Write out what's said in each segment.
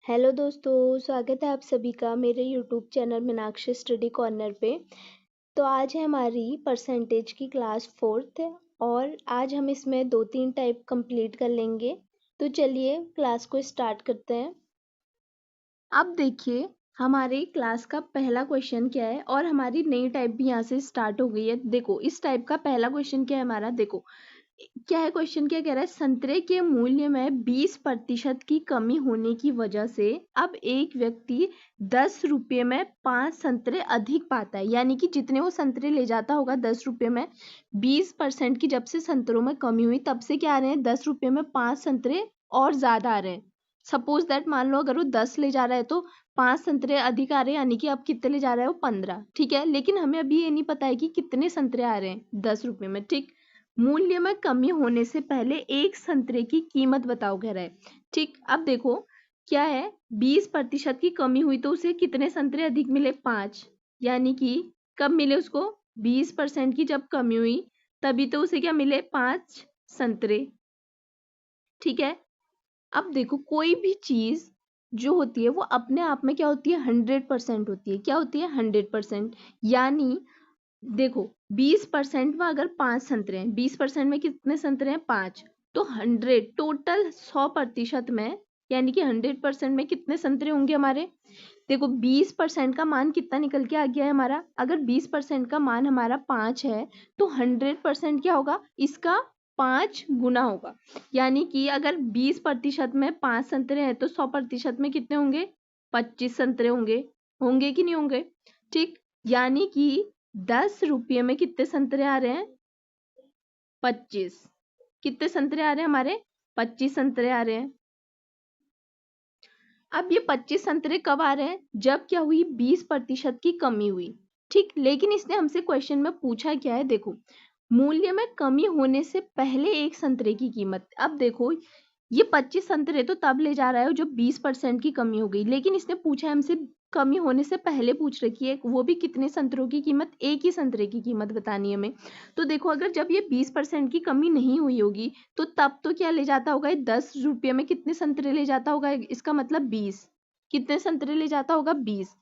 Hello दोस्तों, स्वागत है आप सभी का मेरे YouTube channel Meenakshi study corner पे। तो आज है हमारी परसेंटेज की क्लास 4th और आज हम इसमें 2-3 टाइप कंप्लीट कर लेंगे। तो चलिए क्लास को स्टार्ट करते हैं। अब देखिए हमारे क्लास का पहला क्वेश्चन क्या है और हमारी नई टाइप भी यहाँ से स्टार्ट हो गई है। देखो इस टाइप का पहला क्वेश्चन क्या है हमारा, देखो क्या है क्वेश्चन, क्या कह रहा है, संतरे के मूल्य में 20% की कमी होने की वजह से अब एक व्यक्ति 10 रुपये में 5 संतरे अधिक पाता है। यानी कि जितने वो संतरे ले जाता होगा 10 रुपये में, 20% की जब से संतरों में कमी हुई तब से क्या आ रहे हैं, 10 रुपये में 5 संतरे और ज्यादा आ रहे हैं। सपोज दैट मान लो अगर वो 10 ले जा रहा है तो 5 संतरे अधिक आ रहे हैं, यानी कि अब कितने ले जा रहा है वो 15। ठीक है, लेकिन हमें अभी ये नहीं पता है कि कितने संतरे आ रहे हैं 10 रुपये में। ठीक, मूल्य में कमी होने से पहले एक संतरे की कीमत बताओ कह रहा है। ठीक, अब देखो क्या है, 20% की कमी हुई तो उसे कितने संतरे अधिक मिले, 5। यानी कि कब मिले उसको, 20% की जब कमी हुई तभी तो उसे क्या मिले, 5 संतरे। ठीक है, अब देखो कोई भी चीज जो होती है वो अपने आप में क्या होती है, 100% होती है। क्या होती है, 100%। यानी देखो 20% में अगर 5 संतरे हैं, 20% में कितने संतरे हैं, 5, तो 100 टोटल 100% में, यानी कि 100% में कितने संतरे होंगे हमारे। देखो 20% का मान कितना निकल के आ गया है हमारा, अगर 20% का मान हमारा 5 है तो 100% क्या होगा, इसका 5 गुना होगा। यानी कि अगर 20% में 5 संतरे हैं तो 100% में कितने होंगे, 25 संतरे होंगे। होंगे कि नहीं होंगे। ठीक, यानी कि 10 रुपये में कितने संतरे आ रहे हैं, 25। कितने संतरे आ रहे हैं हमारे, 25 संतरे आ रहे हैं। अब ये 25 संतरे कब आ रहे हैं, जब क्या हुई, 20% की कमी हुई। ठीक, लेकिन इसने हमसे क्वेश्चन में पूछा क्या है, देखो मूल्य में कमी होने से पहले एक संतरे की कीमत। अब देखो ये 25 संतरे तो तब ले जा रहा है जब 20% की कमी हो गई, लेकिन इसने पूछा हमसे कमी होने से पहले पूछ रखी है, वो भी कितने संतरों की कीमत, एक ही संतरे की कीमत बतानी है हमें। तो देखो अगर जब ये 20% की कमी नहीं हुई होगी तो तब तो क्या ले जाता होगा, 10 रुपये में कितने संतरे ले जाता होगा, इसका मतलब 20। कितने संतरे ले जाता होगा, 20।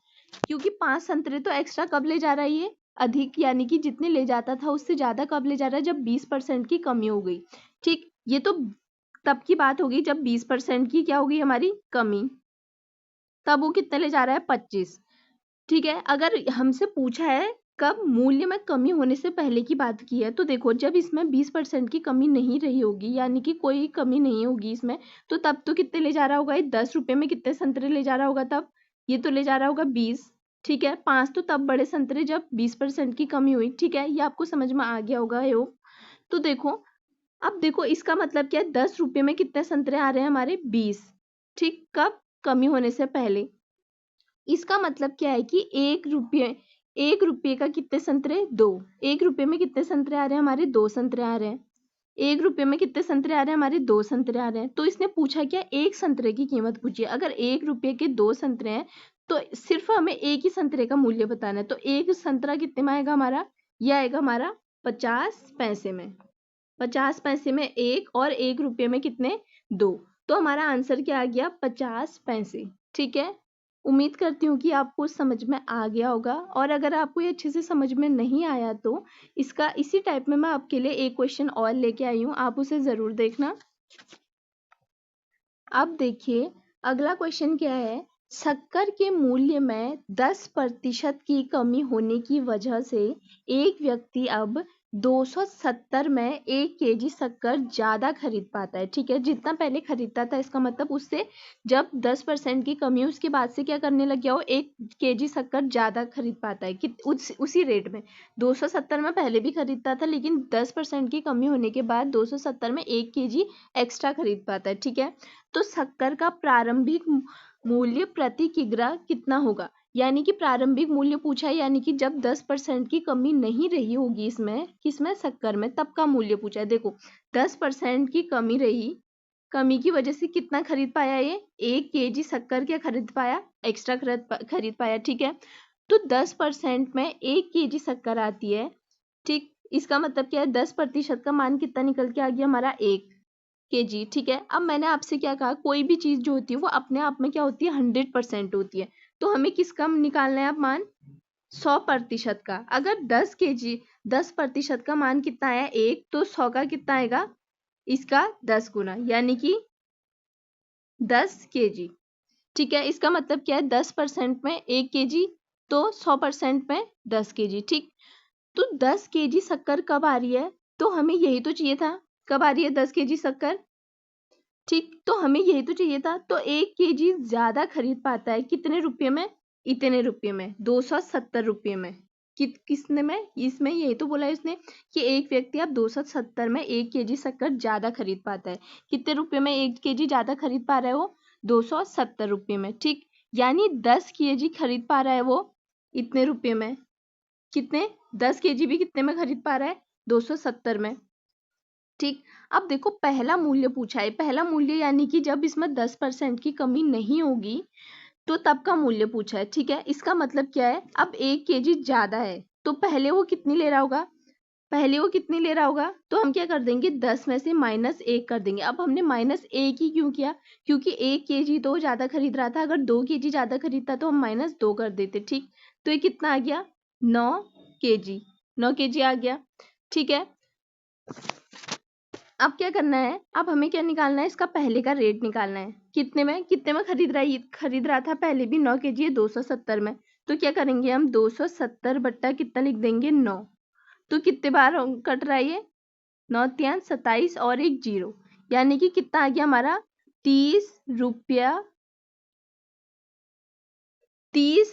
क्योंकि 5 संतरे तो एक्स्ट्रा कब ले जा रहा है ये, अधिक, यानी कि जितने ले जाता था उससे ज्यादा कब ले जा रहा है, जब 20% की कमी हो गई। ठीक, ये तो तब की बात होगी जब 20% की क्या होगी हमारी कमी, तब वो कितने ले जा रहा है, 25। ठीक है, अगर हमसे पूछा है कब मूल्य में कमी होने से पहले की बात की है, तो देखो जब इसमें 20% की कमी नहीं रही होगी, यानी कि कोई कमी नहीं होगी इसमें, तो तब तो कितने ले जा रहा होगा, ये 10 रुपये में कितने संतरे ले जा रहा होगा, तब ये तो ले जा रहा होगा 20। ठीक है, 5 तो तब बड़े संतरे जब 20% की कमी हुई। ठीक है, ये आपको समझ में आ गया होगा यो। तो देखो अब देखो इसका मतलब क्या है, 10 रुपये में कितने संतरे आ रहे हैं हमारे, 20। ठीक, कब, कमी होने से पहले। इसका मतलब क्या है कि 1 रुपये का कितने संतरे, 2। 1 रुपये में कितने संतरे आ रहे हैं हमारे, 2 संतरे आ रहे हैं। 1 रुपये में कितने संतरे आ रहे हैं हमारे, 2 संतरे आ रहे हैं। तो इसने पूछा क्या, एक संतरे की कीमत पूछी है। अगर 1 रुपये के 2 संतरे हैं तो सिर्फ हमें एक ही संतरे का मूल्य बताना है। तो एक संतरा कितने में आएगा हमारा, यह आएगा हमारा 50 पैसे में। 50 पैसे में एक, और 1 रुपये में कितने, 2। तो हमारा आंसर क्या आ गया, 50 पैसे। ठीक है, उम्मीद करती हूँ कि आपको समझ में आ गया होगा, और अगर आपको ये अच्छे से समझ में नहीं आया तो इसका इसी टाइप में मैं आपके लिए एक क्वेश्चन और लेके आई हूँ, आप उसे जरूर देखना। अब देखिए अगला क्वेश्चन क्या है, शक्कर के मूल्य में 10% की कमी होने की वजह से एक व्यक्ति अब 270 में 1 केजी शक्कर ज्यादा खरीद पाता है। ठीक है, जितना पहले खरीदता था इसका मतलब उससे जब 10% की कमी उसके बाद से क्या करने लग गया, वो 1 केजी शक्कर ज्यादा खरीद पाता है। उसी रेट में 270 में पहले भी खरीदता था, लेकिन 10% की कमी होने के बाद 270 में 1 केजी एक्स्ट्रा खरीद पाता है। ठीक है, तो शक्कर का प्रारंभिक मूल्य प्रति किग्रा कितना होगा। यानी कि प्रारंभिक मूल्य पूछा है, यानी कि जब 10% की कमी नहीं रही होगी इसमें, किसमें, शक्कर में, तब का मूल्य पूछा है। देखो 10% की कमी रही, कमी की वजह से कितना खरीद पाया ये, 1 केजी शक्कर क्या खरीद पाया, एक्स्ट्रा खरीद पाया। ठीक है, तो 10% में 1 केजी शक्कर आती है। ठीक, इसका मतलब क्या है, 10% का मान कितना निकल के आ गया हमारा, 1। kg, ठीक है। अब मैंने आपसे क्या कहा, कोई भी चीज जो होती है वो अपने आप में क्या होती है, 100% होती है। तो हमें किसका निकालना है अब मान, 100% का। अगर 10 kg 10% का मान कितना आया 1, तो 100 का कितना आएगा, इसका 10 गुना, यानी कि 10 kg, ठीक है। इसका मतलब क्या है, 10% में 1 kg, तो 100% में 10 kg, ठीक। तो 10 kg शक्कर कब आ रही है, तो हमें यही तो चाहिए था, कब आ रही है 10 kg शक्कर, ठीक। तो हमें यही तो चाहिए था। तो 1 kg ज्यादा खरीद पाता है कितने रुपये में, इतने रुपये में, 270 रुपये में। किसने में, इसमें यही तो बोला है उसने कि एक व्यक्ति अब 270 में 1 kg शक्कर ज्यादा खरीद पाता है। कितने रुपये में 1 kg ज्यादा खरीद पा रहा है वो, 270 रुपये में, ठीक। यानी 10 kg खरीद पा रहा है वो इतने रुपये में, कितने, 10 kg भी कितने में खरीद पा रहा है, 270 में, ठीक। अब देखो पहला मूल्य पूछा है, पहला मूल्य यानी कि जब इसमें 10% की कमी नहीं होगी तो तब का मूल्य पूछा है, ठीक है। इसका मतलब क्या है, अब 1 kg ज्यादा है तो पहले वो कितनी ले रहा होगा, पहले वो कितनी ले रहा होगा, तो हम क्या कर देंगे, 10 में से -1 कर देंगे। अब हमने -1 ही क्यों किया, क्योंकि 1 kg तो ज्यादा खरीद रहा था, अगर 2 kg ज्यादा खरीदता तो हम -2 कर देते, ठीक। तो ये कितना आ गया, 9 kg, 9 kg आ गया, ठीक है। अब क्या करना है, अब हमें क्या निकालना है, इसका पहले का रेट निकालना है, कितने में खरीद रहा था, पहले भी 9 kg है 270 में। तो क्या करेंगे हम, 270 बट्टा कितना लिख देंगे, 9। तो कितने बार कट रहा है ये, 9 3 27 और एक 0, यानी कि कितना आ गया हमारा, 30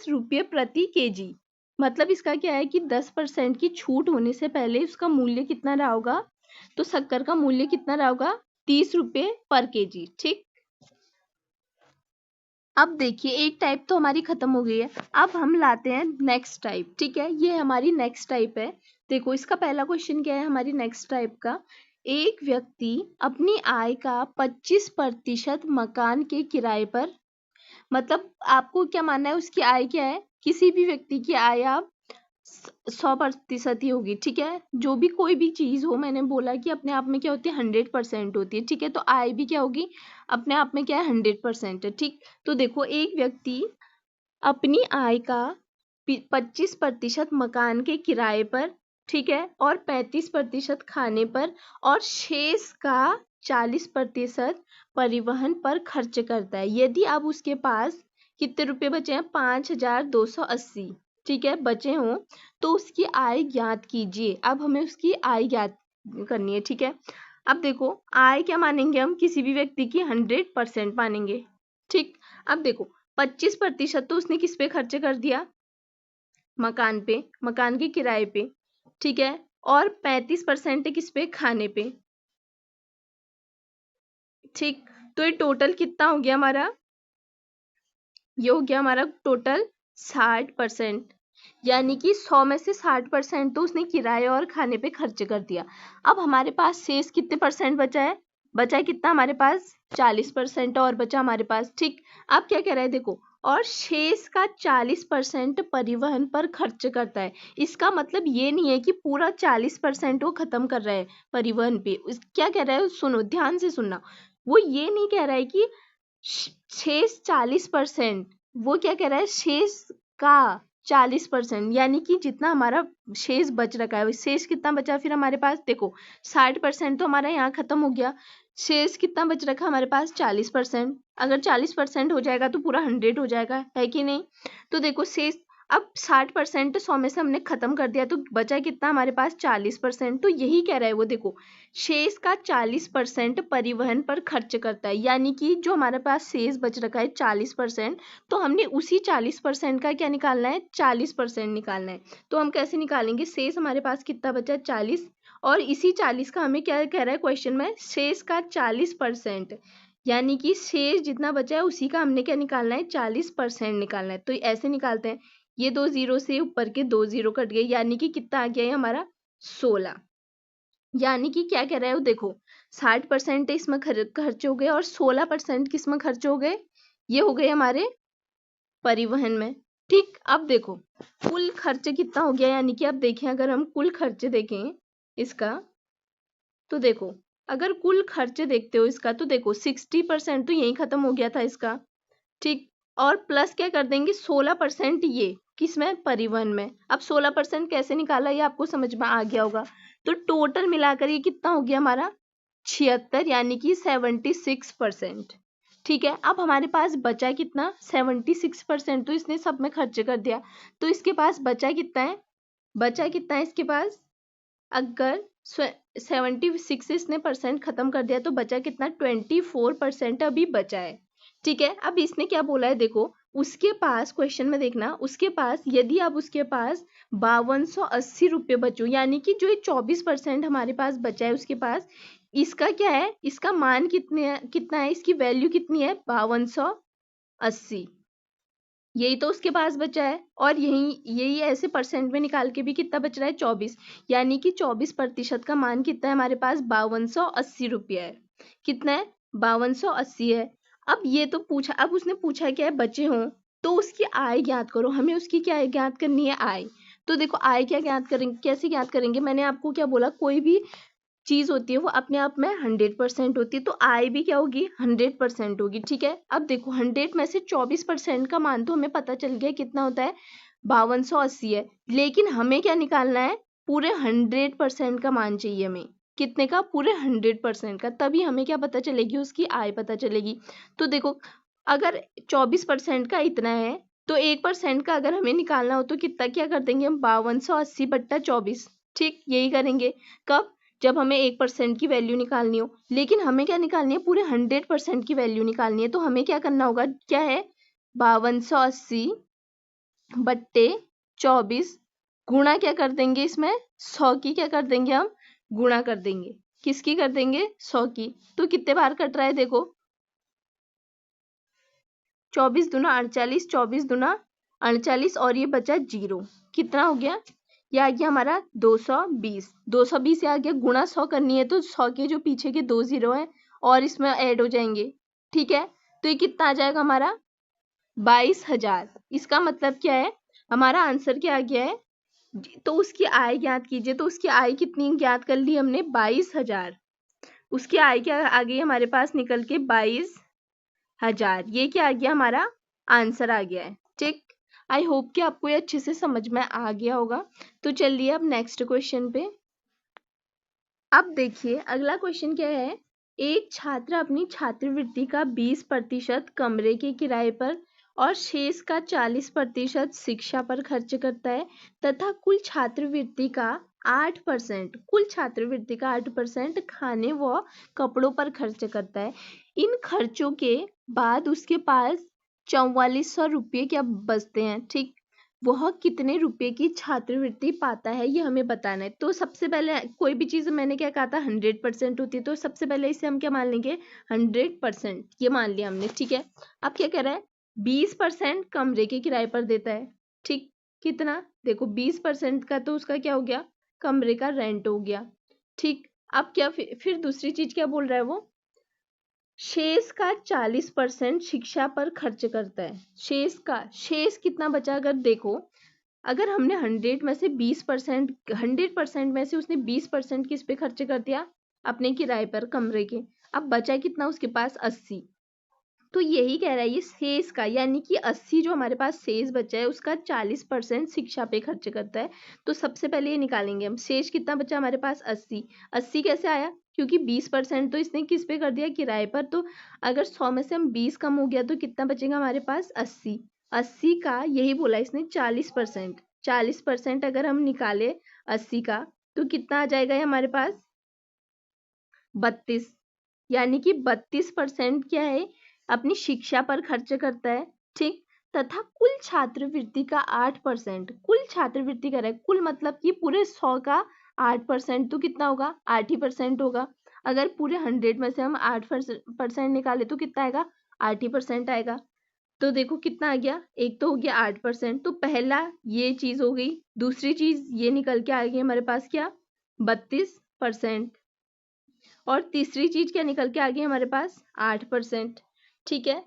रुपये प्रति kg। मतलब इसका क्या है कि 10% की छूट होने से पहले उसका मूल्य कितना रहा होगा, तो शक्कर का मूल्य कितना रहा होगा, 30 रुपये पर kg, ठीक। अब देखिए एक टाइप तो हमारी खत्म हो गई है, अब हम लाते हैं नेक्स्ट टाइप, ठीक है। ये हमारी नेक्स्ट टाइप है। देखो इसका पहला क्वेश्चन क्या है हमारी नेक्स्ट टाइप का, एक व्यक्ति अपनी आय का 25% मकान के किराए पर, मतलब आपको क्या मानना है, उसकी आय क्या है, किसी भी व्यक्ति की आय आप 100% ही होगी, ठीक है। जो भी कोई भी चीज हो, मैंने बोला कि अपने आप में क्या होती है, 100% होती है, ठीक है। तो आय भी क्या होगी, अपने आप में क्या है, 100% है, ठीक। तो देखो एक व्यक्ति अपनी आय का 25% मकान के किराए पर, ठीक है, और 35% खाने पर, और शेष का 40% परिवहन पर खर्च करता है। यदि अब उसके पास कितने रुपए बचे हैं, 5280, ठीक है, बचे हों, तो उसकी आय ज्ञात कीजिए। अब हमें उसकी आय ज्ञात करनी है, ठीक है। अब देखो आय क्या मानेंगे हम, किसी भी व्यक्ति की 100% मानेंगे, ठीक। अब देखो 25% तो उसने किस पे खर्च कर दिया, मकान पे, मकान के किराए पे, ठीक है। और 35% किस पे, खाने पे, ठीक। तो ये टोटल कितना हो गया हमारा, ये हो गया हमारा टोटल 60%, यानी कि 100 में से 60% तो उसने किराए और खाने पे खर्च कर दिया। अब हमारे पास शेष कितने परसेंट बचा है, बचा है कितना हमारे पास, 40% और बचा हमारे पास, ठीक। अब क्या कह रहा है देखो, और शेष का 40% परिवहन पर खर्च करता है। इसका मतलब ये नहीं है कि पूरा 40% वो खत्म कर रहा है परिवहन पे। क्या कह रहा है, सुनो ध्यान से सुनना, वो ये नहीं कह रहा है कि शेष 40%, वो क्या कह रहा है, शेष का 40%, यानी कि जितना हमारा शेष बच रखा है, शेष कितना बचा फिर हमारे पास, देखो 60% तो हमारा यहाँ खत्म हो गया, शेष कितना बच रखा हमारे पास, 40%। अगर 40% हो जाएगा तो पूरा 100 हो जाएगा, है कि नहीं। तो देखो शेष, अब 60% 100 में से हमने खत्म कर दिया, तो बचा कितना हमारे पास, 40%। तो यही कह रहा है वो, देखो शेष का 40% परिवहन पर खर्च करता है, यानी कि जो हमारे पास शेष बच रखा है 40%, तो हमने उसी 40% का क्या निकालना है, 40% निकालना है। तो हम कैसे निकालेंगे, शेष हमारे पास कितना बचा, 40, और इसी 40 का हमें क्या कह रहा है क्वेश्चन में, शेष का 40%, यानी कि शेष जितना बचा है उसी का हमने क्या निकालना है, 40% निकालना है। तो ऐसे निकालते हैं, ये 2 0 से ऊपर के 2 0 कट गए, यानी कि कितना आ गया है हमारा, 16। यानी कि क्या कह रहा है वो, देखो 60% इसमें खर्च हो गए और 16% किसमें खर्च हो गए, ये हो गए हमारे परिवहन में, ठीक। अब देखो कुल खर्च कितना हो गया, यानी कि अब देखें, अगर हम कुल खर्च देखें इसका, तो देखो अगर कुल खर्चे देखते हो इसका तो देखो 60% तो यही खत्म हो गया था इसका, ठीक। और प्लस क्या कर देंगे 16% ये किसमें, परिवहन में। अब 16% कैसे निकाला ये आपको समझ में आ गया होगा। तो टोटल मिलाकर ये कितना हो गया हमारा 76, यानी कि 76%। ठीक है, अब हमारे पास बचा कितना 76%, तो इसने सब में खर्च कर दिया। तो इसके पास बचा कितना है, बचा कितना है इसके पास, अगर 76 इसने परसेंट खत्म कर दिया तो बचा कितना 24% अभी बचा है। ठीक है, अब इसने क्या बोला है देखो, उसके पास क्वेश्चन में देखना, उसके पास यदि अब उसके पास 5280 रुपये बचो, यानी कि जो ये 24% हमारे पास बचा है उसके पास, इसका क्या है, इसका मान कितना है, इसकी वैल्यू कितनी है 5280, यही तो उसके पास बचा है। और यही ऐसे परसेंट में निकाल के भी कितना बच रहा है 24, यानी कि 24% का मान कितना है हमारे पास 5280 रुपया है। कितना है 5280 है। अब ये तो पूछा, अब उसने पूछा क्या है बचे हों तो उसकी आय ज्ञात करो, हमें उसकी क्या ज्ञात करनी है, आय। तो देखो आय क्या ज्ञात करेंगे, कैसे ज्ञात करेंगे, मैंने आपको क्या बोला, कोई भी चीज होती है वो अपने आप में 100% होती है, तो आय भी क्या होगी 100% होगी। ठीक है, अब देखो 100 में से 24% का मान तो हमें पता चल गया कितना होता है 5280 है, लेकिन हमें क्या निकालना है, पूरे 100% का मान चाहिए हमें, कितने का, पूरे 100% का, तभी हमें क्या पता चलेगी, उसकी आय पता चलेगी। तो देखो अगर 24% का इतना है तो 1% का अगर हमें निकालना हो तो कितना, क्या कर देंगे हम 5280/24, ठीक, यही करेंगे। कब, जब हमें 1% की वैल्यू निकालनी हो, लेकिन हमें क्या निकालनी है, पूरे 100% की वैल्यू निकालनी है। तो हमें क्या करना होगा, क्या है 5280/24 गुणा क्या कर देंगे, इसमें 100 की क्या कर देंगे हम, गुणा कर देंगे, किसकी कर देंगे 100 की। तो कितने बार कट रहा है देखो, 24 दूना 48, 24 दूना 48, और ये बचा 0, कितना हो गया, ये आ गया हमारा 220। 220 आ गया, गुणा 100 करनी है तो 100 के जो पीछे के 2 0 हैं और इसमें ऐड हो जाएंगे। ठीक है, तो ये कितना आ जाएगा हमारा 22,000। इसका मतलब क्या है, हमारा आंसर क्या आ गया है, तो उसकी आय ज्ञात कीजिए। तो उसकी आय कितनी ज्ञात कर ली हमने 22,000, उसकी आय क्या आ गई हमारे पास निकल के 22,000, ये क्या आ गया हमारा आंसर आ गया है। ठीक, आई होप कि आपको ये अच्छे से समझ में आ गया होगा। तो चलिए अब नेक्स्ट क्वेश्चन पे। अब देखिए अगला क्वेश्चन क्या है, एक छात्र अपनी छात्रवृत्ति का 20% कमरे के किराए पर और शेष का 40% शिक्षा पर खर्च करता है तथा कुल छात्रवृत्ति का 8% खाने व कपड़ों पर खर्च करता है। इन खर्चों के बाद उसके पास 4400 रुपये क्या बचते हैं, ठीक, वह कितने रुपए की छात्रवृत्ति पाता है ये हमें बताना है। तो सबसे पहले कोई भी चीज मैंने क्या कहा था 100% होती है, तो सबसे पहले इसे हम क्या मान लेंगे 100%, ये मान लिया हमने। ठीक है, अब क्या कह रहा है 20% कमरे के किराए पर देता है, ठीक, कितना देखो 20% का तो उसका क्या हो गया, कमरे का रेंट हो गया। ठीक, अब क्या फिर दूसरी चीज क्या बोल रहा है वो, शेष का 40% शिक्षा पर खर्च करता है। शेष कितना बचा, अगर देखो अगर हमने 100 में से 20%, 100% में से उसने 20% किस पे खर्च कर दिया, अपने किराए पर कमरे के, अब बचा कितना उसके पास 80। तो यही कह रहा है ये शेष का, यानी कि 80 जो हमारे पास शेष बचा है उसका 40% शिक्षा पे खर्च करता है। तो सबसे पहले ये निकालेंगे हम, शेष कितना बचा हमारे पास 80। 80 कैसे आया, क्योंकि 20% तो इसने किस पे कर दिया, किराए पर। तो अगर 100 में से हम 20 कम हो गया तो कितना बचेगा हमारे पास 80। 80 का यही बोला इसने 40%, 40% अगर हम निकाले 80 का तो कितना आ जाएगा ये हमारे पास 32, यानी कि 32% क्या है अपनी शिक्षा पर खर्च करता है। ठीक, तथा कुल छात्रवृत्ति का 8%, कुल छात्रवृत्ति कर रहा है, कुल मतलब कि पूरे 100 का 8%, तो कितना होगा 8% होगा। अगर पूरे 100 में से हम 8% निकाले तो कितना आएगा 8% आएगा। तो देखो कितना आ गया, एक तो हो गया 8%, तो पहला ये चीज हो गई। दूसरी चीज ये निकल के आ गई हमारे पास क्या 32%, और तीसरी चीज क्या निकल के आ गई हमारे पास 8%। ठीक है,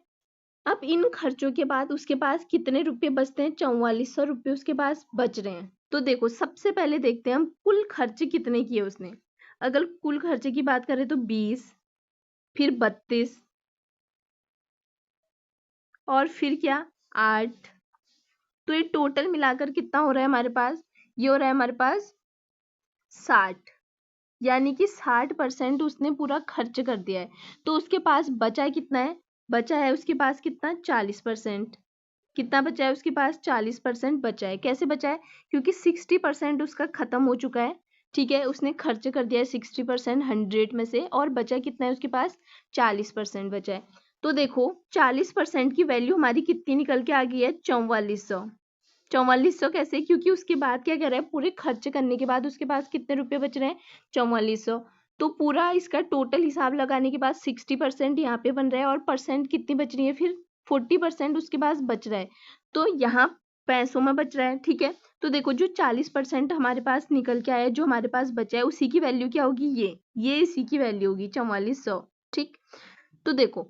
अब इन खर्चों के बाद उसके पास कितने रुपए बचते हैं, 4400 रुपये उसके पास बच रहे हैं। तो देखो सबसे पहले देखते हैं हम कुल खर्च कितने किए उसने। अगर कुल खर्चे की बात करें तो 20, फिर 32 और फिर क्या 8। तो ये टोटल मिलाकर कितना हो रहा है हमारे पास, ये हो रहा है हमारे पास 60। यानी कि 60% उसने पूरा खर्च कर दिया है। तो उसके पास बचा कितना है, बचा है उसके पास कितना 40%। कितना बचा है उसके पास 40% बचा है। कैसे बचा है, क्योंकि 60% उसका खत्म हो चुका है, ठीक है, उसने खर्च कर दिया है 60% 100 में से, और बचा कितना है उसके पास 40% बचा है। तो देखो 40% की वैल्यू हमारी कितनी निकल के आ गई है 4400। 4400 कैसे, क्योंकि उसके बाद क्या कह रहा है, पूरे खर्च करने के बाद उसके पास कितने रुपए बच रहे हैं 4400। तो पूरा इसका टोटल हिसाब लगाने के बाद 60% यहाँ पे बन रहा है, और परसेंट कितनी बच रही है फिर 40% उसके पास बच रहा है। तो यहाँ पैसों में बच रहा है, ठीक है। तो देखो जो 40% हमारे पास निकल के आया, जो हमारे पास बचा है, उसी की वैल्यू क्या होगी, ये इसी की वैल्यू होगी 4400, ठीक। तो देखो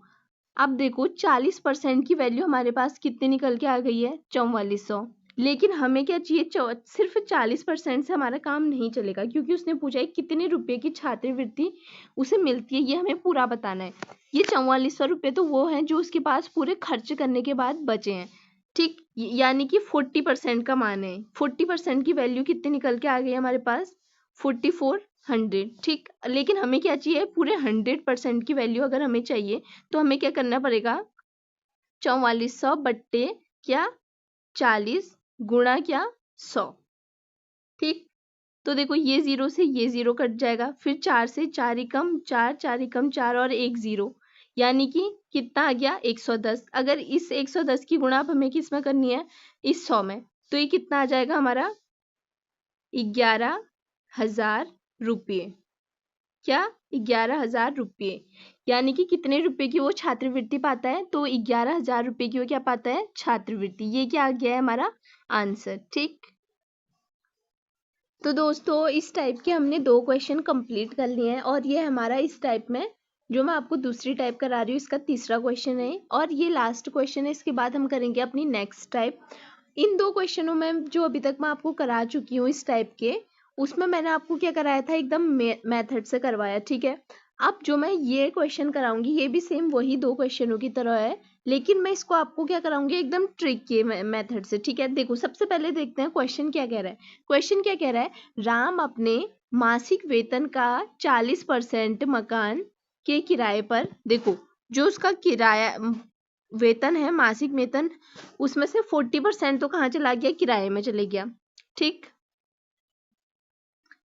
अब देखो 40% की वैल्यू हमारे पास कितनी निकल के आ गई है 4400। लेकिन हमें क्या चाहिए, सिर्फ 40% से हमारा काम नहीं चलेगा, क्योंकि उसने पूछा है कितने रुपए की छात्रवृत्ति उसे मिलती है, ये हमें पूरा बताना है। ये 4400 रुपये तो वो हैं जो उसके पास पूरे खर्च करने के बाद बचे हैं, ठीक। यानी कि 40% का मान है, 40% की वैल्यू कितनी निकल के आ गई हमारे पास 4400, ठीक। लेकिन हमें क्या चाहिए, पूरे 100% की वैल्यू अगर हमें चाहिए तो हमें क्या करना पड़ेगा, 4400 बट्टे क्या 40 गुणा क्या 100, ठीक। तो देखो ये जीरो से ये जीरो कट जाएगा, फिर 4 से 4 ही कम 4, 4 ही कम 4 और एक जीरो, यानी कि कितना आ गया 110। अगर इस 110 की गुणा अब हमें किस में करनी है, इस 100 में, तो ये कितना आ जाएगा हमारा 11,000 रुपये। क्या 11,000 रुपये, यानी कि कितने रुपए की वो छात्रवृत्ति पाता है, तो 11,000 रुपये की वो क्या पाता है छात्रवृत्ति। ये क्या आ गया है हमारा आंसर, ठीक। तो दोस्तों इस टाइप के हमने 2 क्वेश्चन कंप्लीट कर लिए हैं, और ये हमारा इस टाइप में जो मैं आपको दूसरी टाइप करा रही हूँ इसका तीसरा क्वेश्चन है, और ये लास्ट क्वेश्चन है। इसके बाद हम करेंगे अपनी नेक्स्ट टाइप। इन 2 क्वेश्चनों में जो अभी तक मैं आपको करा चुकी हूँ इस टाइप के, उसमें मैंने आपको क्या कराया था, एकदम मेथड से करवाया, ठीक है। अब जो मैं ये क्वेश्चन कराऊंगी ये भी सेम वही 2 क्वेश्चनों की तरह है, लेकिन मैं इसको आपको क्या कराऊंगी एकदम ट्रिक के मेथड से, ठीक है। देखो सबसे पहले देखते हैं क्वेश्चन क्या कह रहा है। क्वेश्चन क्या कह रहा है, राम अपने मासिक वेतन का 40% मकान के किराए पर, देखो जो उसका किराया वेतन है मासिक वेतन, उसमें से 40% तो कहाँ चला गया, किराए में चले गया, ठीक।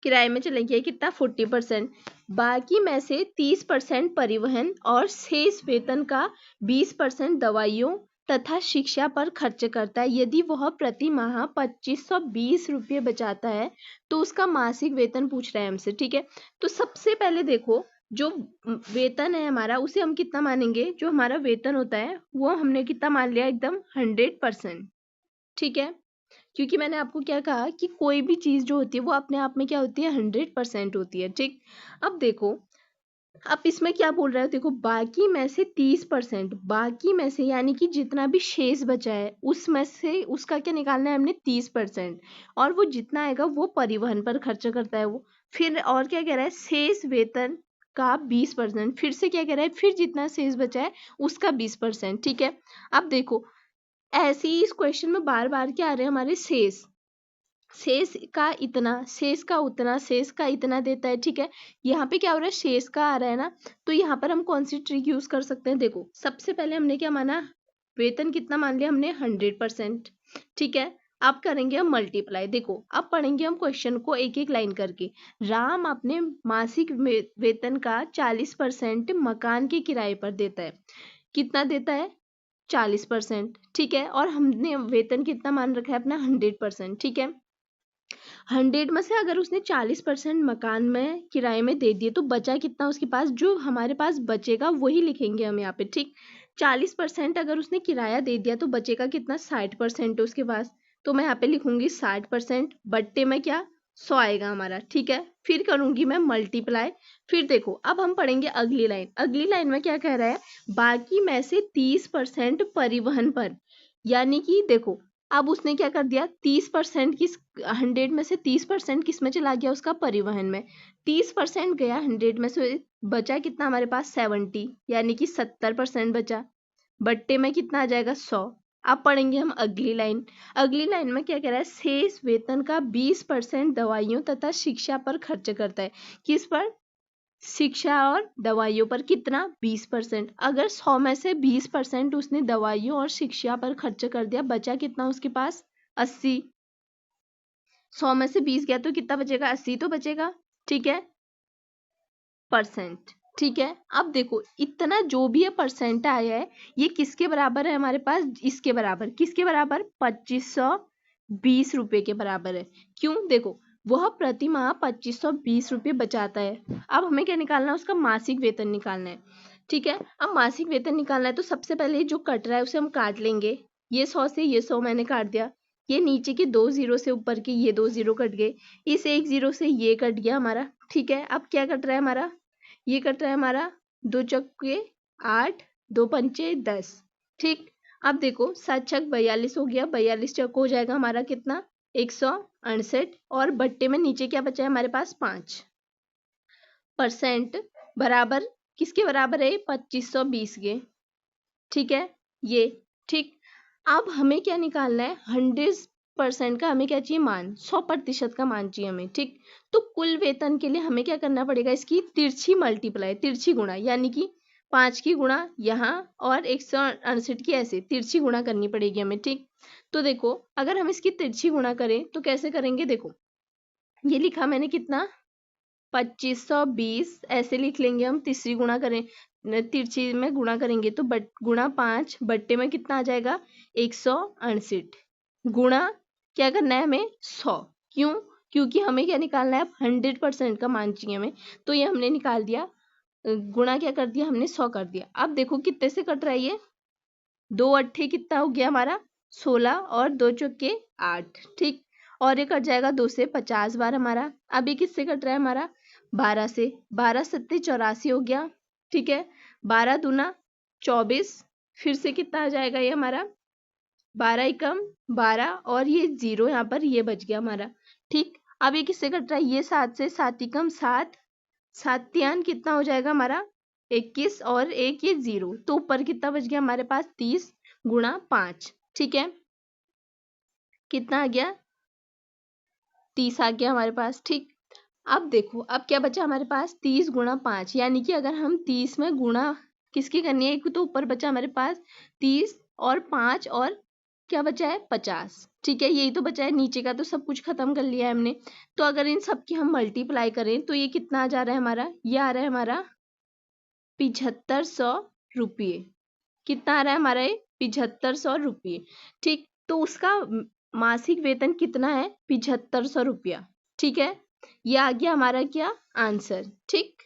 किराए में चले गया कितना 40%। बाकी में से 30% परिवहन और शेष वेतन का 20% दवाइयों तथा शिक्षा पर खर्च करता है। यदि वह प्रति माह 2520 रुपये बचाता है तो उसका मासिक वेतन पूछ रहा है हमसे, ठीक है। तो सबसे पहले देखो जो वेतन है हमारा उसे हम कितना मानेंगे, जो हमारा वेतन होता है वो हमने कितना मान लिया एकदम 100%, ठीक है। क्योंकि मैंने आपको क्या कहा कि कोई भी चीज जो होती है वो अपने आप में क्या होती है 100% होती है, ठीक। अब देखो अब इसमें क्या बोल रहा है, देखो बाकी में से 30%, बाकी में से यानी कि जितना भी शेष बचा है उसमें से उसका क्या निकालना है हमने 30%, और वो जितना आएगा वो परिवहन पर खर्च करता है वो। फिर और क्या कह रहा है, शेष वेतन का 20%, फिर से क्या कह रहा है, फिर जितना शेष बचा है उसका 20%, ठीक है। अब देखो ऐसे ही इस क्वेश्चन में बार बार क्या आ रहे हैं हमारे शेष, शेष का इतना, शेष का उतना, शेष का इतना देता है, ठीक है। यहाँ पे क्या हो रहा है, शेष का आ रहा है ना, तो यहाँ पर हम कौन सी ट्रिक यूज कर सकते हैं, देखो सबसे पहले हमने क्या माना, वेतन कितना मान लिया हमने 100%, ठीक है। अब करेंगे हम मल्टीप्लाई, देखो अब पढ़ेंगे हम क्वेश्चन को एक एक लाइन करके। राम अपने मासिक वेतन का 40% मकान के किराए पर देता है, कितना देता है 40%, ठीक है। और हमने वेतन कितना मान रखा है अपना 100%, ठीक है। 100 में से अगर उसने 40% मकान में किराए में दे दिए तो बचा कितना उसके पास, जो हमारे पास बचेगा वही लिखेंगे हम यहाँ पे, ठीक। 40% अगर उसने किराया दे दिया तो बचेगा कितना 60% उसके पास, तो मैं यहाँ पे लिखूंगी 60% बट्टे में क्या 100 आएगा हमारा, ठीक है। फिर करूंगी मैं मल्टीप्लाई। फिर देखो अब हम पढ़ेंगे अगली लाइन, अगली लाइन में क्या कह रहा है, बाकी में से 30% परिवहन पर, यानी कि देखो अब उसने क्या कर दिया, 30% किस 100 में से 30% किस में चला गया, उसका परिवहन में। 30% गया 100 में से, बचा कितना हमारे पास 70, यानी कि 70% बचा। बट्टे में कितना आ जाएगा 100। अब पढ़ेंगे हम अगली लाइन। अगली लाइन में क्या कह रहा है, शेष वेतन का 20% दवाइयों तथा शिक्षा पर खर्च करता है। किस पर, शिक्षा और दवाइयों पर। कितना, 20%। अगर 100 में से 20% उसने दवाइयों और शिक्षा पर खर्च कर दिया, बचा कितना उसके पास, 80। 100 में से 20 गया तो कितना बचेगा, 80 तो बचेगा, ठीक है, परसेंट। ठीक है, अब देखो इतना जो भी ये परसेंट आया है, ये किसके बराबर है हमारे पास, इसके बराबर। किसके बराबर, 2520 रुपये के बराबर है। क्यों, देखो वह प्रति माह 2520 रुपये बचाता है। अब हमें क्या निकालना है, उसका मासिक वेतन निकालना है। ठीक है, अब मासिक वेतन निकालना है तो सबसे पहले जो कट रहा है उसे हम काट लेंगे। ये 100 से ये 100 मैंने काट दिया। ये नीचे के 2 जीरो से ऊपर के ये 2 जीरो कट गए। इस 1 जीरो से ये कट गया हमारा। ठीक है, अब क्या कट रहा है हमारा, ये कट रहा है हमारा 2 चौके 8, 2 पंचे 10। ठीक, अब देखो 7 छक 42 हो गया, 42 चौक हो जाएगा हमारा कितना, 168। और बट्टे में नीचे क्या बचा है हमारे पास, 5% बराबर किसके बराबर है, 2520 के। ठीक है, ये ठीक। अब हमें क्या निकालना है, 100% का हमें क्या चाहिए, मान, 100% का मान चाहिए हमें। ठीक, तो कुल वेतन के लिए हमें क्या करना पड़ेगा, इसकी तिरछी मल्टीप्लाई, तिरछी गुणा, यानी कि 5 की गुणा यहाँ और 168 की ऐसे तिरछी गुणा करनी पड़ेगी हमें। ठीक, तो देखो अगर हम इसकी तिरछी गुणा करें तो कैसे करेंगे, देखो ये लिखा मैंने कितना, 2520 ऐसे लिख लेंगे हम। तीसरी गुणा करें, तिरछी में गुणा करेंगे तो गुणा 5, बट्टे में कितना आ जाएगा, 168। गुणा क्या करना है हमें, 100। क्यों, क्योंकि हमें क्या निकालना है, 100% का मान चाहिए हमें। तो ये हमने निकाल दिया, गुणा क्या कर दिया हमने, 100 कर दिया। अब देखो कितने से कट रहा है ये, 2 अट्ठे कितना हो गया हमारा, 16 और 2 चौके 8। ठीक, और ये कट जाएगा 2 से 50 बार हमारा। अब ये किससे कट रहा है हमारा, 12 से। 12 सत्ते 84 हो गया। ठीक है, 12 दूना 24, फिर से कितना आ जाएगा ये हमारा, 12 एकम 12 और ये 0 यहाँ पर ये बच गया हमारा। ठीक, अब ये किससे कट रहा है, ये 7 से। 7 एकम 7, 7 त्यान कितना हो जाएगा हमारा, 21 और एक ये 0, तो ऊपर कितना बच गया हमारे पास, 30 गुणा 5। ठीक है, कितना आ गया, 30 आ गया हमारे पास। ठीक, अब देखो अब क्या बचा हमारे पास, 30 गुणा 5, यानी कि अगर हम 30 में गुणा किसकी करनी है, एक तो ऊपर बचा हमारे पास 30 और 5 और क्या बचा है, 50। ठीक है, यही तो बचा है, नीचे का तो सब कुछ खत्म कर लिया है हमने। तो अगर इन सब की हम मल्टीप्लाई करें तो ये कितना आ जा रहा है हमारा, ये आ रहा है हमारा 7500 रुपये। कितना आ रहा है हमारा, ये 7500 रुपये। ठीक, तो उसका मासिक वेतन कितना है, 7500 रुपया। ठीक है, ये आ गया हमारा क्या, आंसर। ठीक,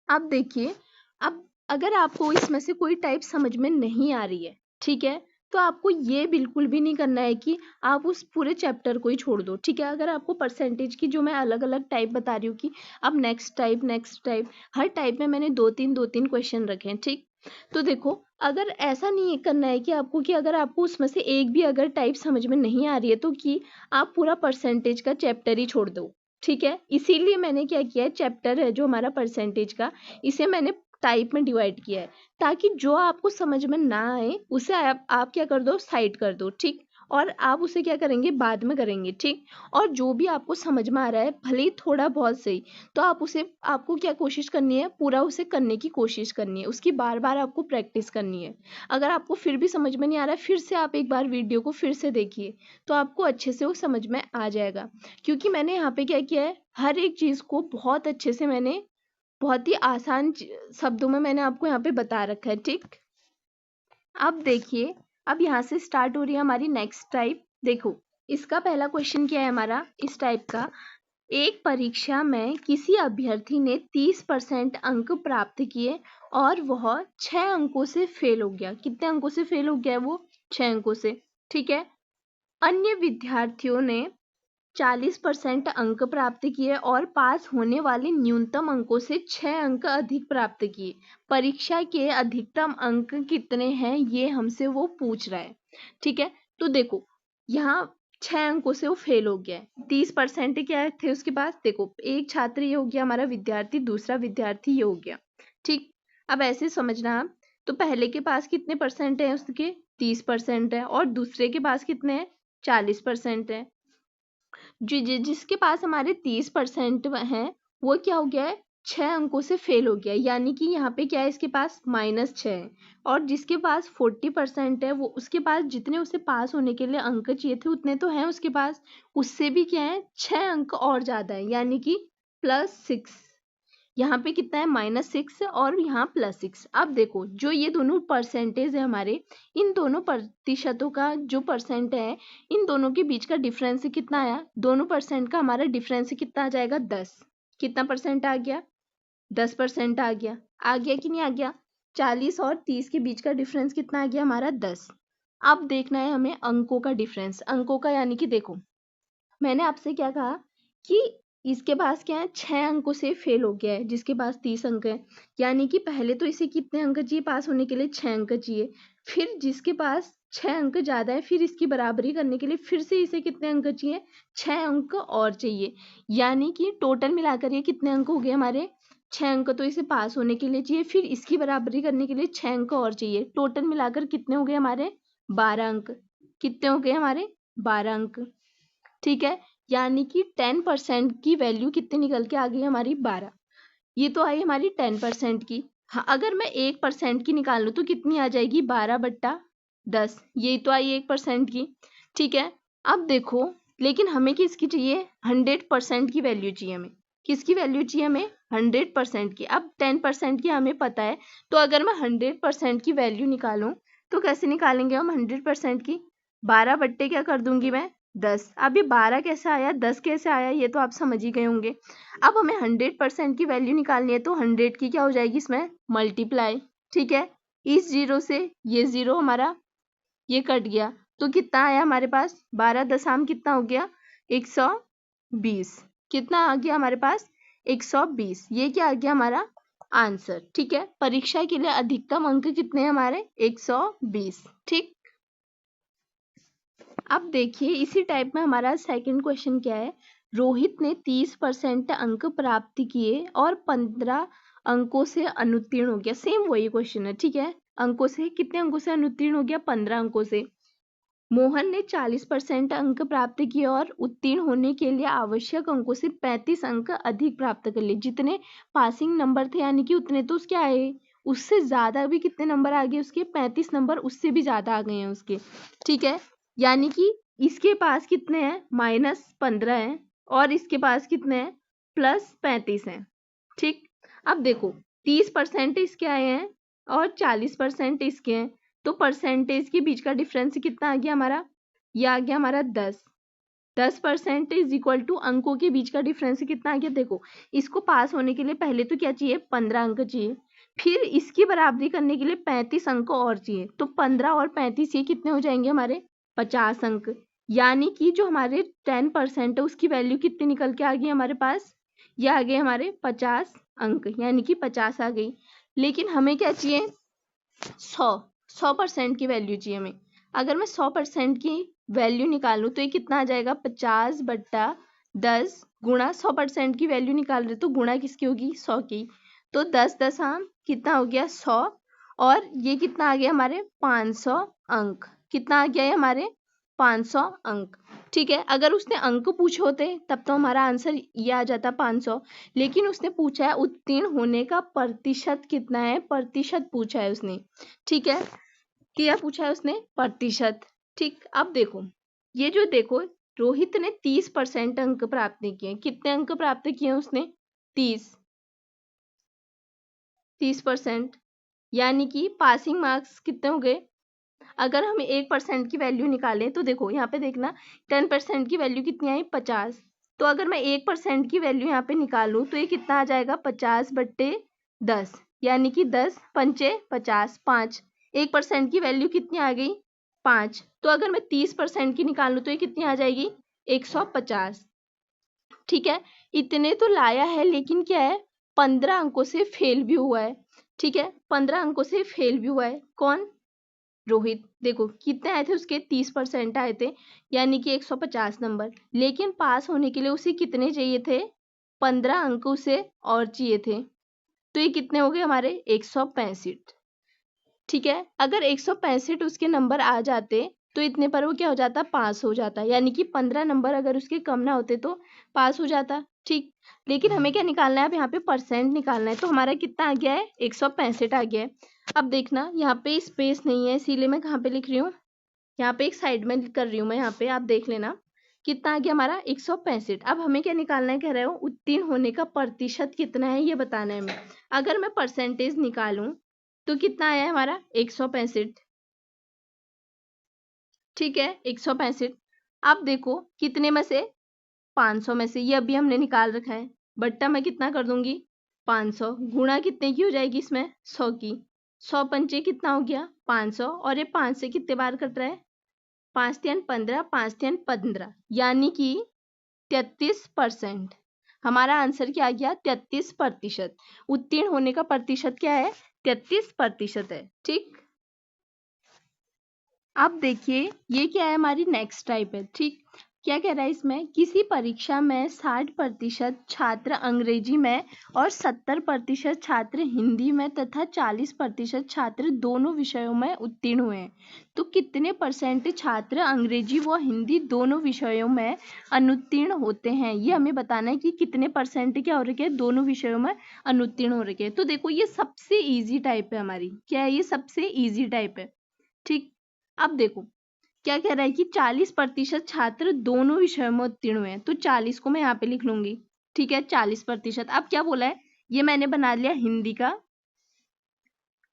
अब देखिए, अब अगर आपको इसमें से कोई टाइप समझ में नहीं आ रही है, ठीक है, तो आपको ये बिल्कुल भी नहीं करना है कि आप उस पूरे चैप्टर को ही छोड़ दो। ठीक है, अगर आपको परसेंटेज की जो मैं अलग अलग टाइप बता रही हूँ कि अब नेक्स्ट टाइप, हर टाइप में मैंने 2-3 क्वेश्चन रखे हैं। ठीक, तो देखो अगर ऐसा नहीं करना है कि आपको, कि अगर आपको उसमें से एक भी अगर टाइप समझ में नहीं आ रही है तो कि आप पूरा परसेंटेज का चैप्टर ही छोड़ दो। ठीक है, इसीलिए मैंने क्या किया है, चैप्टर है जो हमारा परसेंटेज का, इसे मैंने टाइप में डिवाइड किया है, ताकि जो आपको समझ में ना आए उसे आप क्या कर दो, साइड कर दो। ठीक, और आप उसे क्या करेंगे, बाद में करेंगे। ठीक, और जो भी आपको समझ में आ रहा है, भले ही थोड़ा बहुत सही, तो आप उसे, आपको क्या कोशिश करनी है, पूरा उसे करने की कोशिश करनी है, उसकी बार बार आपको प्रैक्टिस करनी है। अगर आपको फिर भी समझ में नहीं आ रहा है, फिर से आप एक बार वीडियो को फिर से देखिए, तो आपको अच्छे से वो समझ में आ जाएगा। क्योंकि मैंने यहाँ पे क्या किया है, हर एक चीज़ को बहुत अच्छे से मैंने, बहुत ही आसान शब्दों में मैंने आपको यहाँ पे बता रखा है। ठीक, अब देखिए, अब यहाँ से स्टार्ट हो रही है हमारी नेक्स्ट टाइप। देखो इसका पहला क्वेश्चन क्या है हमारा, इस टाइप का, एक परीक्षा में किसी अभ्यर्थी ने 30% अंक प्राप्त किए और वह 6 अंकों से फेल हो गया। कितने अंकों से फेल हो गया है वो, 6 अंकों से। ठीक है, अन्य विद्यार्थियों ने 40% अंक प्राप्त किए और पास होने वाले न्यूनतम अंकों से 6 अंक अधिक प्राप्त किए। परीक्षा के अधिकतम अंक कितने हैं ये हमसे वो पूछ रहा है। ठीक है, तो देखो यहाँ 6 अंकों से वो फेल हो गया है। 30% क्या थे उसके पास, देखो एक छात्र ये हो गया हमारा विद्यार्थी, दूसरा विद्यार्थी ये हो गया। ठीक, अब ऐसे समझना आप, तो पहले के पास कितने परसेंट है उसके, 30% है, और दूसरे के पास कितने हैं, 40% है। जिसके पास हमारे 30% है वो क्या हो गया है, 6 अंकों से फेल हो गया, यानी कि यहाँ पे क्या है, इसके पास -6 है। और जिसके पास 40% है वो, उसके पास जितने उसे पास होने के लिए अंक चाहिए थे उतने तो हैं उसके पास, उससे भी क्या है 6 अंक और ज्यादा है, यानी कि +6। यहाँ पे कितना है, -6 और यहाँ +6। अब देखो जो ये दोनों परसेंटेज है हमारे, इन दोनों प्रतिशतों का जो परसेंट है, इन दोनों के बीच का डिफरेंस कितना आया, दोनों परसेंट का हमारा डिफरेंस कितना आ जाएगा, 10। कितना परसेंट आ गया, 10% आ गया। आ गया कि नहीं आ गया, 40 और 30 के बीच का डिफरेंस कितना आ गया हमारा, 10। अब देखना है हमें अंकों का डिफरेंस, अंकों का, यानी कि देखो मैंने आपसे क्या कहा कि इसके पास क्या है, 6 अंकों से फेल हो गया है, जिसके पास 30 अंक है, यानी कि पहले तो इसे कितने अंक चाहिए पास होने के लिए, 6 अंक चाहिए। फिर जिसके पास 6 अंक ज्यादा है, फिर इसकी बराबरी करने के लिए फिर से इसे कितने अंक चाहिए, 6 अंक और चाहिए, यानी कि टोटल मिलाकर ये कितने अंक हो गए हमारे, 6 अंक तो इसे पास होने के लिए चाहिए, फिर इसकी बराबरी करने के लिए 6 अंक और चाहिए। टोटल मिलाकर कितने हो गए हमारे, 12 अंक। कितने हो गए हमारे, 12 अंक। ठीक है, यानी कि 10% की वैल्यू कितनी निकल के आ गई हमारी, 12। ये तो आई हमारी 10% की। हाँ, अगर मैं 1% की निकाल लूँ तो कितनी आ जाएगी, 12/10। ये तो आई 1% की। ठीक है, अब देखो लेकिन हमें किसकी चाहिए, 100% की वैल्यू चाहिए हमें। किसकी वैल्यू चाहिए हमें, 100% की। अब 10% की हमें पता है, तो अगर मैं 100% की वैल्यू निकालूं तो कैसे निकालेंगे हम 100% की, 12 बट्टे क्या कर दूंगी मैं, 10। अब ये 12 कैसे आया, 10 कैसे आया, ये तो आप समझ ही गए होंगे। अब हमें 100% की वैल्यू निकालनी है, तो 100 की क्या हो जाएगी इसमें, मल्टीप्लाई। ठीक है, इस 0 से ये 0 हमारा ये कट गया, तो कितना आया हमारे पास, 12 दशम कितना हो गया, 120। कितना आ गया हमारे पास, 120। ये क्या आ गया हमारा आंसर। ठीक है, परीक्षा के लिए अधिकतम अंक कितने हैं हमारे, 120। ठीक, अब देखिए इसी टाइप में हमारा सेकंड क्वेश्चन क्या है, रोहित ने 30% अंक प्राप्त किए और 15 अंकों से अनुत्तीर्ण हो गया। सेम वही क्वेश्चन है। ठीक है, अंकों से, कितने अंकों से अनुत्तीर्ण हो गया, 15 अंकों से। मोहन ने 40% अंक प्राप्त किए और उत्तीर्ण होने के लिए आवश्यक अंकों से 35 अंक अधिक प्राप्त कर लिए। जितने पासिंग नंबर थे यानी कि उतने तो उसके आए, उससे ज्यादा भी कितने नंबर आ गए उसके, 35 नंबर उससे भी ज्यादा आ गए हैं उसके। ठीक है, यानी कि इसके पास कितने हैं, -15 है, और इसके पास कितने हैं, +35 हैं। ठीक, अब देखो 30% इसके आए हैं और 40% इसके हैं, तो परसेंटेज के बीच का डिफरेंस कितना आ गया हमारा, ये आ गया हमारा 10। 10% इज इक्वल टू अंकों के बीच का डिफरेंस कितना आ गया, देखो इसको पास होने के लिए पहले तो क्या चाहिए, 15 अंक चाहिए, फिर इसकी बराबरी करने के लिए 35 अंक और चाहिए, तो 15 और 35 ये कितने हो जाएंगे हमारे, 50 अंक। यानी कि जो हमारे 10% है उसकी वैल्यू कितनी निकल के आ गई हमारे पास, ये आ गए हमारे 50 अंक, यानी कि 50 आ गई। लेकिन हमें क्या चाहिए, 100% की वैल्यू चाहिए हमें। अगर मैं 100% की वैल्यू निकालूं तो ये कितना आ जाएगा, 50/10 गुणा 100% की वैल्यू निकाल रहे तो गुणा किसकी होगी, 100 की। तो 10 दशम कितना हो गया, 100, और ये कितना आ गया हमारे 500 अंक। कितना आ गया है हमारे 500 अंक। ठीक है, अगर उसने अंक पूछे होते तब तो हमारा आंसर ये आ जाता 500, लेकिन उसने पूछा है उत्तीर्ण होने का प्रतिशत कितना है, प्रतिशत पूछा है उसने। ठीक है, क्या पूछा है उसने, प्रतिशत। ठीक, अब देखो ये जो देखो रोहित ने 30% अंक प्राप्त किए, कितने अंक प्राप्त किए उसने, 30%, यानी कि पासिंग मार्क्स कितने हो गए। अगर हम 1% की वैल्यू निकालें तो देखो यहाँ पे देखना 10% की वैल्यू कितनी आई, 50। तो अगर मैं 1% की वैल्यू यहाँ पे निकालूं तो ये कितना आ जाएगा, 50/10, यानी कि 10 पंचे 50, 5। 1% की वैल्यू कितनी आ गई, 5। तो अगर मैं 30% की निकालूं तो ये कितनी आ जाएगी, 150। ठीक है, इतने तो लाया है लेकिन क्या है 15 अंकों से फेल भी हुआ है। ठीक है, 15 अंकों से फेल भी हुआ है। कौन? रोहित। देखो कितने आए थे उसके 30% आए थे, यानी कि 150 नंबर। लेकिन पास होने के लिए उसे कितने चाहिए थे? 15 अंक उसे और चाहिए थे। तो ये कितने हो गए हमारे? 165। ठीक है, अगर 165 उसके नंबर आ जाते तो इतने पर वो क्या हो जाता? पास हो जाता। यानी कि 15 नंबर अगर उसके कम ना होते तो पास हो जाता। ठीक, लेकिन हमें क्या निकालना है? अब यहाँ पे परसेंट निकालना है। तो हमारा कितना आ गया है? 165 आ गया है। अब देखना यहाँ पे स्पेस नहीं है, इसीलिए मैं कहाँ पे लिख रही हूँ? यहाँ पे एक साइड में कर रही हूँ मैं। यहाँ पे आप देख लेना कितना आ गया हमारा? 165। अब हमें क्या निकालना है? कह रहे हो उत्तीर्ण होने का प्रतिशत कितना है, ये बताना है हमें। अगर मैं परसेंटेज निकालूं तो कितना आया है हमारा? 165। ठीक है, 165। अब देखो कितने में से? 500 में से। ये अभी हमने निकाल रखा है। बट्टा मैं कितना कर दूंगी? 500। गुणा कितने की हो जाएगी इसमें? 100 की। 100 पंचे कितना हो गया? 500। और ये 5 से कितने बार कट रहा है? 5 3 15, 5 3 15, यानी कि 33%। हमारा आंसर क्या आ गया? 33%। उत्तीर्ण होने का प्रतिशत क्या है? 33% है। ठीक, अब देखिए ये क्या है? हमारी नेक्स्ट टाइप है। ठीक, क्या कह रहा है इसमें? किसी परीक्षा में 60% छात्र अंग्रेजी में और 70% छात्र हिंदी में तथा 40% छात्र दोनों विषयों में उत्तीर्ण हुए हैं। तो कितने परसेंट छात्र अंग्रेजी व हिंदी दोनों विषयों में अनुत्तीर्ण होते हैं? ये हमें बताना है कि कितने परसेंट क्या हो रखे हैं? दोनों विषयों में अनुत्तीर्ण हो रखे हैं। तो देखो ये सबसे ईजी टाइप है हमारी। क्या है ये? सबसे ईजी टाइप है। ठीक, अब देखो क्या कह रहा है कि 40% छात्र दोनों विषयों में उत्तीर्ण हुए हैं। तो 40 को मैं यहाँ पे लिख लूंगी। ठीक है, 40%। अब क्या बोला है? ये मैंने बना लिया हिंदी का।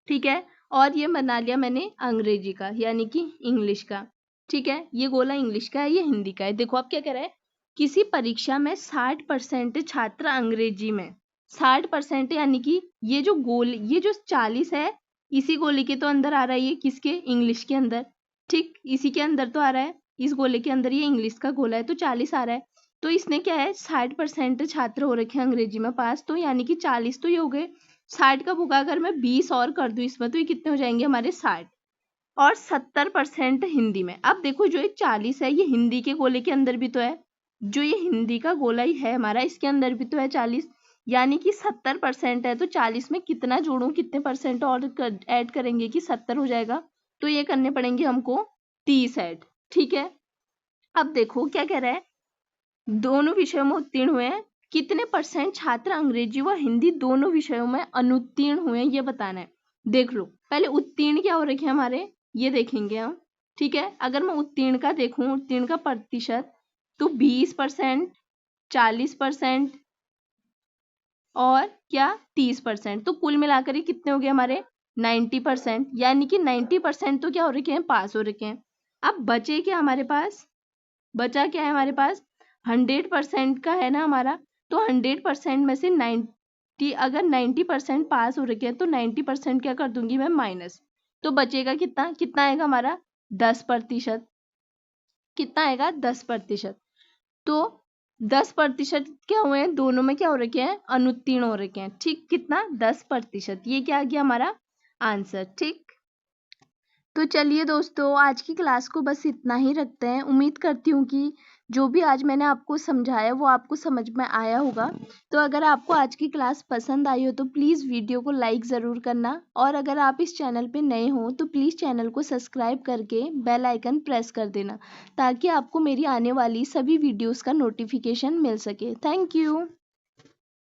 ठीक है, और ये बना लिया मैंने अंग्रेजी का, यानी कि इंग्लिश का। ठीक है, ये गोला इंग्लिश का है, ये हिंदी का है। देखो अब क्या कह रहा है? किसी परीक्षा में 60% छात्र अंग्रेजी में, 60% यानी कि ये जो गोल, ये जो 40 है इसी गोले के तो अंदर आ रहा है। ये किसके? इंग्लिश के अंदर। ठीक, इसी के अंदर तो आ रहा है, इस गोले के अंदर। ये इंग्लिश का गोला है तो 40 आ रहा है। तो इसने क्या है? 60% छात्र हो रखे हैं अंग्रेजी में पास, तो यानी कि 40 तो ये हो गए। 60 का भुगा अगर मैं 20 और कर दूं इसमें तो ये कितने हो जाएंगे हमारे? 60। और 70% हिंदी में। अब देखो जो ये 40 है ये हिंदी के गोले के अंदर भी तो है। जो ये हिंदी का गोला ही है हमारा, इसके अंदर भी तो है 40। यानी कि 70% है। तो 40 में कितना जोड़ूं? कितने परसेंट और ऐड करेंगे कि 70 हो जाएगा? तो ये करने पड़ेंगे हमको 30 ऐड। ठीक है, अब देखो क्या कह रहा है? दोनों विषयों में उत्तीर्ण हुए हैं। कितने परसेंट छात्र अंग्रेजी व हिंदी दोनों विषयों में अनुत्तीर्ण हुए हैं, ये बताना है। देख लो पहले उत्तीर्ण क्या हो रखे हैं हमारे, ये देखेंगे हम। ठीक है, अगर मैं उत्तीर्ण का देखूं, उत्तीर्ण का प्रतिशत, तो 20%, 40% और क्या 30%। तो कुल मिलाकर ये कितने हो गए हमारे? 90%। यानी कि 90% तो क्या हो रखे हैं? पास हो रखे हैं। अब बचे क्या हमारे पास? बचा क्या है हमारे पास? 100% का है ना हमारा। तो 100% में से 90, अगर 90% पास हो रखे हैं तो 90% क्या कर दूंगी मैं? माइनस। तो बचेगा कितना? कितना आएगा हमारा? 10%। कितना आएगा? 10%। तो 10% क्या हुए हैं? दोनों में क्या हो रखे हैं? अनुत्तीर्ण हो रखे हैं। ठीक, कितना? 10%। ये क्या आ गया हमारा आंसर। ठीक, तो चलिए दोस्तों आज की क्लास को बस इतना ही रखते हैं। उम्मीद करती हूँ कि जो भी आज मैंने आपको समझाया वो आपको समझ में आया होगा। तो अगर आपको आज की क्लास पसंद आई हो तो प्लीज़ वीडियो को लाइक ज़रूर करना, और अगर आप इस चैनल पे नए हो तो प्लीज़ चैनल को सब्सक्राइब करके बेल आइकन प्रेस कर देना, ताकि आपको मेरी आने वाली सभी वीडियोज़ का नोटिफिकेशन मिल सके। Thank you.